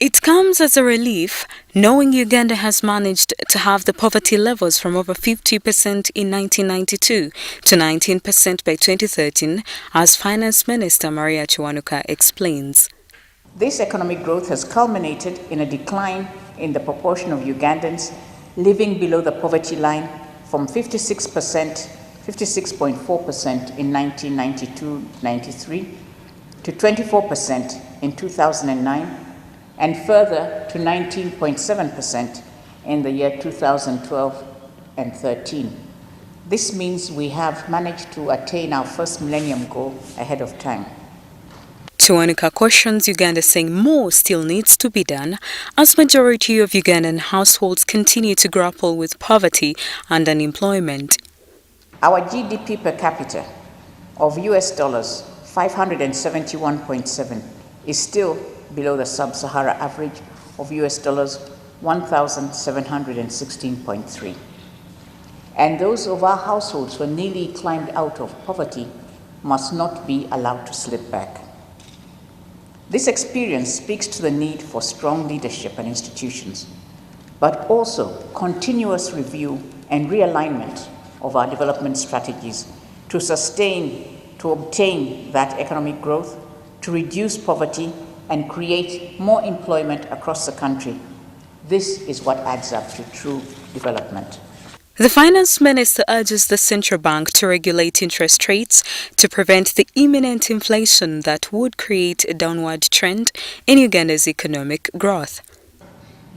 It comes as a relief knowing Uganda has managed to have the poverty levels from over 50% in 1992 to 19% by 2013, as Finance Minister Maria Kiwanuka explains. This economic growth has culminated in a decline in the proportion of Ugandans living below the poverty line from 56.4% in 1992-93 to 24% in 2009, and further to 19.7% in the year 2012 and 13. This means we have managed to attain our first millennium goal ahead of time. Kiwanuka cautions Uganda, saying more still needs to be done as majority of Ugandan households continue to grapple with poverty and unemployment. Our GDP per capita of US dollars 571.7 is still below the sub-Sahara average of US dollars 1,716.3. And those of our households who are nearly climbed out of poverty must not be allowed to slip back. This experience speaks to the need for strong leadership and institutions, but also continuous review and realignment of our development strategies to obtain that economic growth, to reduce poverty, and create more employment across the country. This is what adds up to true development. The Finance Minister urges the central bank to regulate interest rates to prevent the imminent inflation that would create a downward trend in Uganda's economic growth.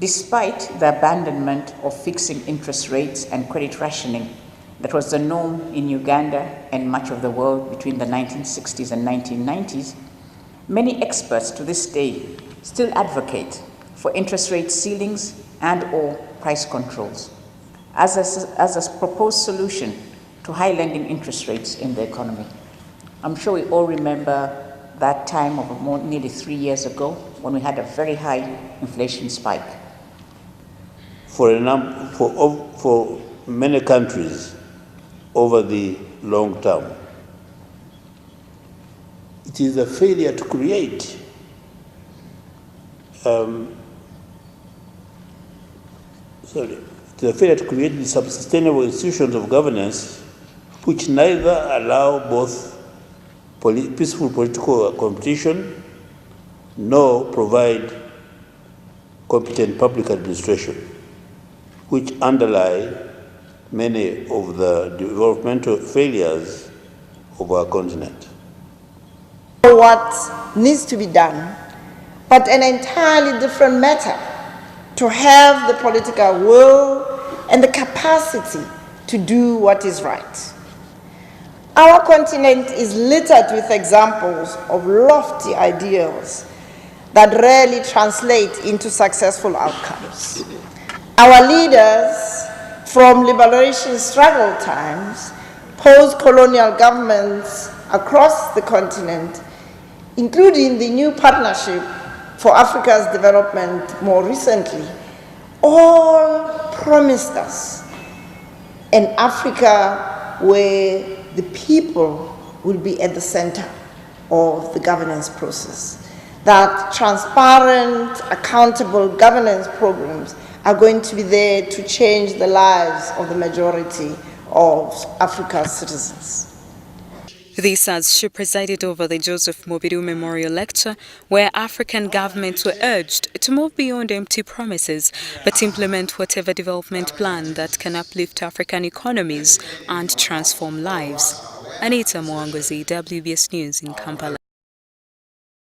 Despite the abandonment of fixing interest rates and credit rationing that was the norm in Uganda and much of the world between the 1960s and 1990s, many experts to this day still advocate for interest rate ceilings and/or price controls as a proposed solution to high lending interest rates in the economy. I'm sure we all remember that time of nearly 3 years ago when we had a very high inflation spike. For many countries over the long term, it is a failure to create the sustainable institutions of governance which neither allow both peaceful political competition nor provide competent public administration, which underlie many of the developmental failures of our continent. What needs to be done, but an entirely different matter to have the political will and the capacity to do what is right. Our continent is littered with examples of lofty ideals that rarely translate into successful outcomes. Our leaders, from liberation struggle times, post-colonial governments across the continent, including the new Partnership for Africa's Development more recently, all promised us an Africa where the people will be at the center of the governance process, that transparent, accountable governance programs are going to be there to change the lives of the majority of Africa's citizens. This as she presided over the Joseph Mubiru Memorial Lecture, where African governments were urged to move beyond empty promises, but implement whatever development plan that can uplift African economies and transform lives. Anita Mwangozi, WBS News in Kampala.